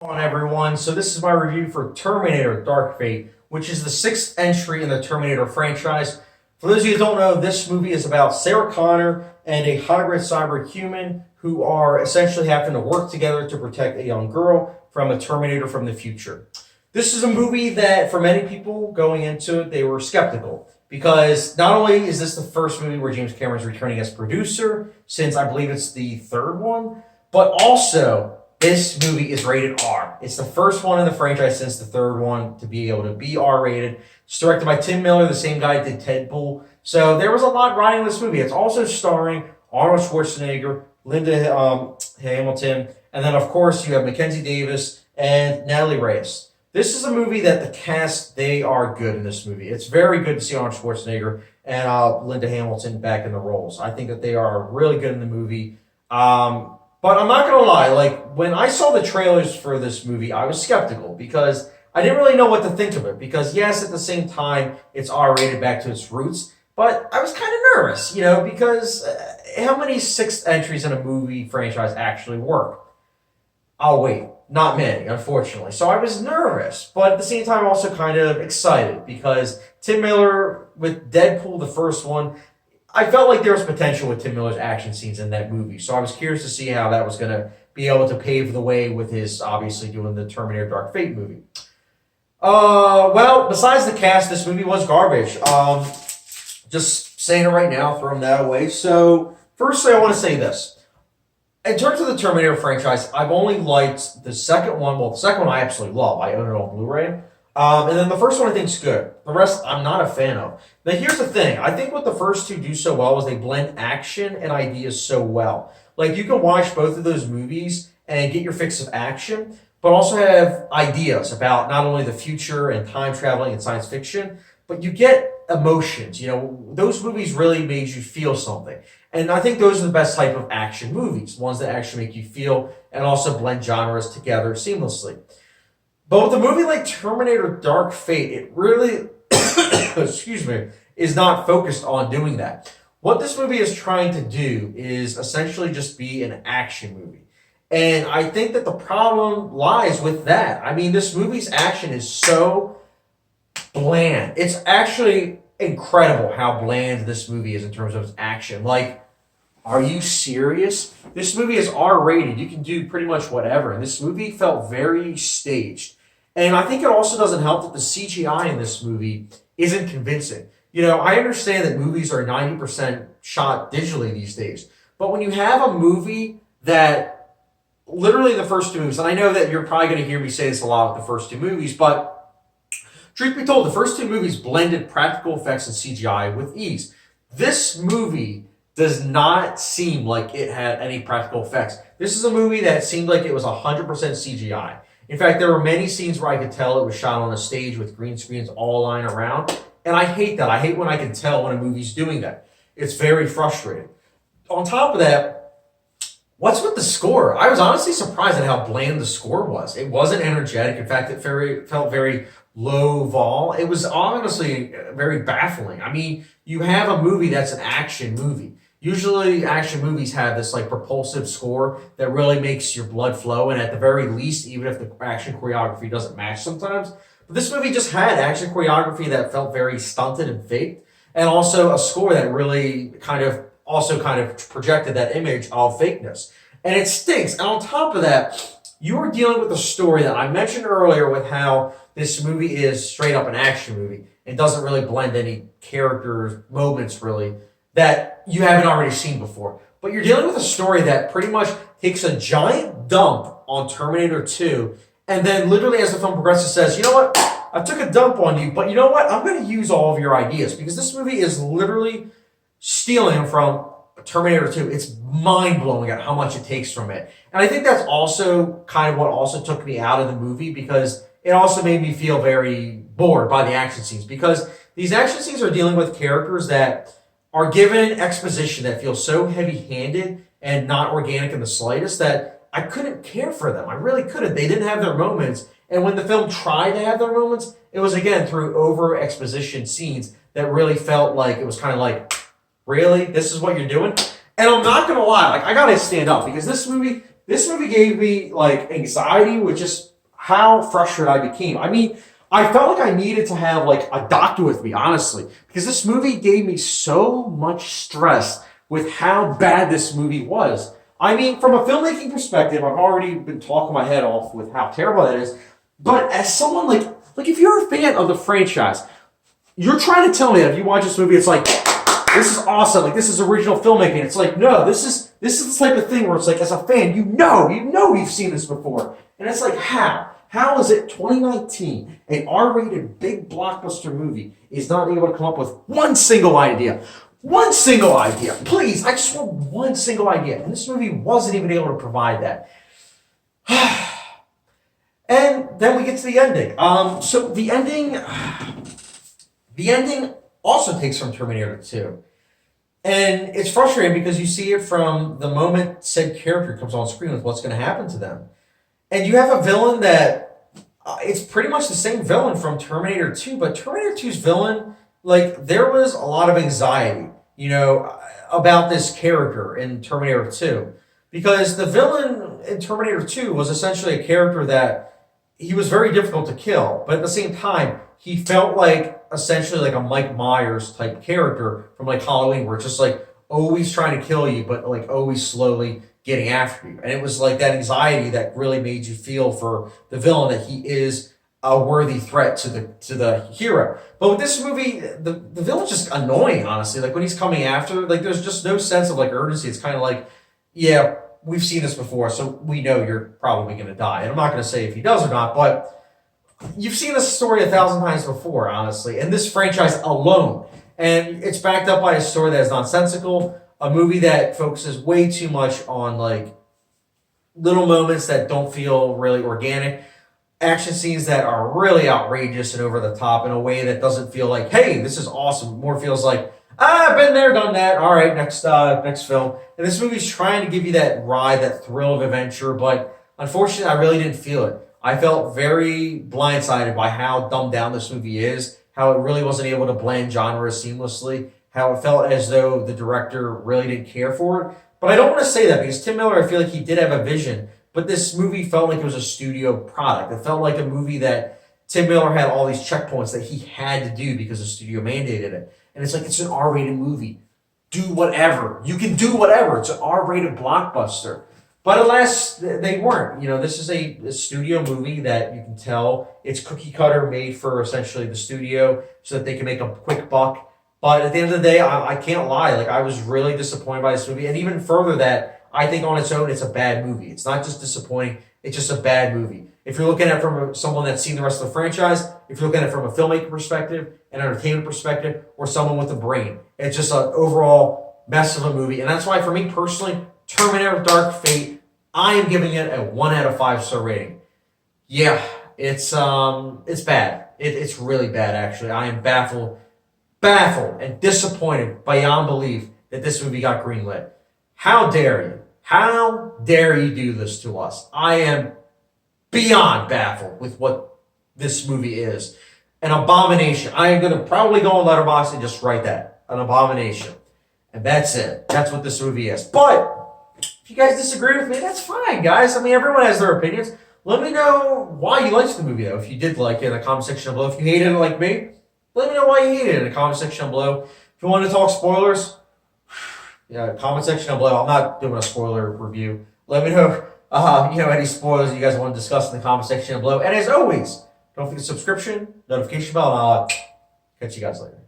On everyone, so this is my review for Terminator Dark Fate, which is the sixth entry in the Terminator franchise. For those of you who don't know, this movie is about Sarah Connor and a hybrid cyborg human who are essentially having to work together to protect a young girl from a Terminator from the future. This is a movie that, for many people going into it, they were skeptical because not only is this the first movie where James Cameron's returning as producer, since I believe it's the third one, but also this movie is rated R. It's the first one in the franchise since the third one to be able to be R rated. It's directed by Tim Miller, the same guy who did Deadpool. So there was a lot riding this movie. It's also starring Arnold Schwarzenegger, Linda Hamilton, and then of course you have Mackenzie Davis and Natalie Reyes. This is a movie that the cast, they are good in this movie. It's very good to see Arnold Schwarzenegger and Linda Hamilton back in the roles. I think that they are really good in the movie. But I'm not going to lie, like, when I saw the trailers for this movie, I was skeptical because I didn't really know what to think of it. Because, yes, at the same time, it's R-rated back to its roots, but I was kind of nervous, because how many sixth entries in a movie franchise actually work? Oh, wait, not many, unfortunately. So I was nervous, but at the same time, also kind of excited because Tim Miller, with Deadpool, the first one, I felt like there was potential with Tim Miller's action scenes in that movie. So I was curious to see how that was going to be able to pave the way with his, obviously, doing the Terminator Dark Fate movie. Well, besides the cast, this movie was garbage. Just saying it right now, throwing that away. So, firstly, I want to say this. In terms of the Terminator franchise, I've only liked the second one. Well, the second one I absolutely love. I own it on Blu-ray. And then the first one I think is good. The rest I'm not a fan of. Now here's the thing. I think what the first two do so well is they blend action and ideas so well. Like you can watch both of those movies and get your fix of action, but also have ideas about not only the future and time traveling and science fiction, but you get emotions. Those movies really made you feel something. And I think those are the best type of action movies, ones that actually make you feel and also blend genres together seamlessly. But with a movie like Terminator Dark Fate, it really, excuse me, is not focused on doing that. What this movie is trying to do is essentially just be an action movie. And I think that the problem lies with that. I mean, this movie's action is so bland. It's actually incredible how bland this movie is in terms of its action. Like, are you serious? This movie is R-rated. You can do pretty much whatever. And this movie felt very staged. And I think it also doesn't help that the CGI in this movie isn't convincing. I understand that movies are 90% shot digitally these days. But when you have a movie that literally the first two movies, and I know that you're probably going to hear me say this a lot with the first two movies, but truth be told, the first two movies blended practical effects and CGI with ease. This movie does not seem like it had any practical effects. This is a movie that seemed like it was 100% CGI. In fact, there were many scenes where I could tell it was shot on a stage with green screens all lying around. And I hate that. I hate when I can tell when a movie's doing that. It's very frustrating. On top of that, what's with the score? I was honestly surprised at how bland the score was. It wasn't energetic. In fact, it felt very low vol. It was honestly very baffling. I mean, you have a movie that's an action movie. Usually action movies have this like propulsive score that really makes your blood flow, and at the very least, even if the action choreography doesn't match sometimes. But this movie just had action choreography that felt very stunted and faked, and also a score that really kind of projected that image of fakeness. And it stinks. And on top of that, you are dealing with a story that I mentioned earlier with how this movie is straight up an action movie and doesn't really blend any character moments really that you haven't already seen before. But you're dealing with a story that pretty much takes a giant dump on Terminator 2, and then literally as the film progresses says, you know what, I took a dump on you, but you know what, I'm going to use all of your ideas, because this movie is literally stealing from Terminator 2. It's mind-blowing at how much it takes from it. And I think that's also kind of what also took me out of the movie, because it also made me feel very bored by the action scenes, because these action scenes are dealing with characters that are given exposition that feels so heavy-handed and not organic in the slightest that I couldn't care for them. I really couldn't. They didn't have their moments. And when the film tried to have their moments, it was, again, through over-exposition scenes that really felt like it was kind of like, really? This is what you're doing? And I'm not going to lie. Like, I got to stand up because this movie This movie gave me like anxiety with just how frustrated I became. I mean, I felt like I needed to have like a doctor with me, honestly, because this movie gave me so much stress with how bad this movie was. I mean, from a filmmaking perspective, I've already been talking my head off with how terrible that is. But as someone like if you're a fan of the franchise, you're trying to tell me that if you watch this movie, it's like this is awesome, like this is original filmmaking. It's like no, this is the type of thing where it's like as a fan, you know you've seen this before, and it's like how. How is it 2019, an R-rated big blockbuster movie is not able to come up with one single idea? One single idea. Please, I just want one single idea. And this movie wasn't even able to provide that. And then we get to the ending. So the ending also takes from Terminator 2. And it's frustrating because you see it from the moment said character comes on screen with what's going to happen to them. And you have a villain that it's pretty much the same villain from Terminator 2, but Terminator 2's villain, like, there was a lot of anxiety, about this character in Terminator 2. Because the villain in Terminator 2 was essentially a character that he was very difficult to kill, but at the same time, he felt like essentially like a Mike Myers type character from like Halloween, where it's just like always trying to kill you, but like always slowly getting after you. And it was like that anxiety that really made you feel for the villain, that he is a worthy threat to the hero. But with this movie, the villain's just annoying, honestly. Like when he's coming after, like there's just no sense of like urgency. It's kind of like, yeah, we've seen this before, so we know you're probably going to die. And I'm not going to say if he does or not, but you've seen this story 1,000 times before, honestly. And this franchise alone. And it's backed up by a story that is nonsensical, a movie that focuses way too much on like little moments that don't feel really organic, action scenes that are really outrageous and over the top in a way that doesn't feel like, hey, this is awesome. More feels like, I've been there, done that. All right, next film. And this movie's trying to give you that ride, that thrill of adventure, but unfortunately, I really didn't feel it. I felt very blindsided by how dumbed down this movie is, how it really wasn't able to blend genres seamlessly, how it felt as though the director really didn't care for it. But I don't want to say that because Tim Miller, I feel like he did have a vision, but this movie felt like it was a studio product. It felt like a movie that Tim Miller had all these checkpoints that he had to do because the studio mandated it. And it's like, it's an R-rated movie. Do whatever. You can do whatever. It's an R-rated blockbuster. But alas, they weren't. This is a studio movie that you can tell it's cookie cutter, made for essentially the studio so that they can make a quick buck. But at the end of the day, I can't lie. Like, I was really disappointed by this movie. And even further that, I think on its own, it's a bad movie. It's not just disappointing. It's just a bad movie. If you're looking at it from someone that's seen the rest of the franchise, if you're looking at it from a filmmaking perspective, an entertainment perspective, or someone with a brain, it's just an overall mess of a movie. And that's why, for me personally, Terminator Dark Fate, I am giving it a 1 out of 5 star rating. Yeah, it's bad. It's really bad, actually. I am baffled and disappointed beyond belief that this movie got greenlit. How dare you? How dare you do this to us? I am beyond baffled with what this movie is. An abomination. I am going to probably go on Letterboxd and just write that. An abomination. And that's it. That's what this movie is. But if you guys disagree with me, that's fine, guys. I mean, everyone has their opinions. Let me know why you liked the movie, though. If you did like it in the comment section below. If you hated it like me, let me know why you hated it in the comment section below. If you want to talk spoilers, yeah, comment section down below. I'm not doing a spoiler review. Let me know, any spoilers you guys want to discuss in the comment section below. And as always, don't forget subscription, notification bell, and I'll catch you guys later.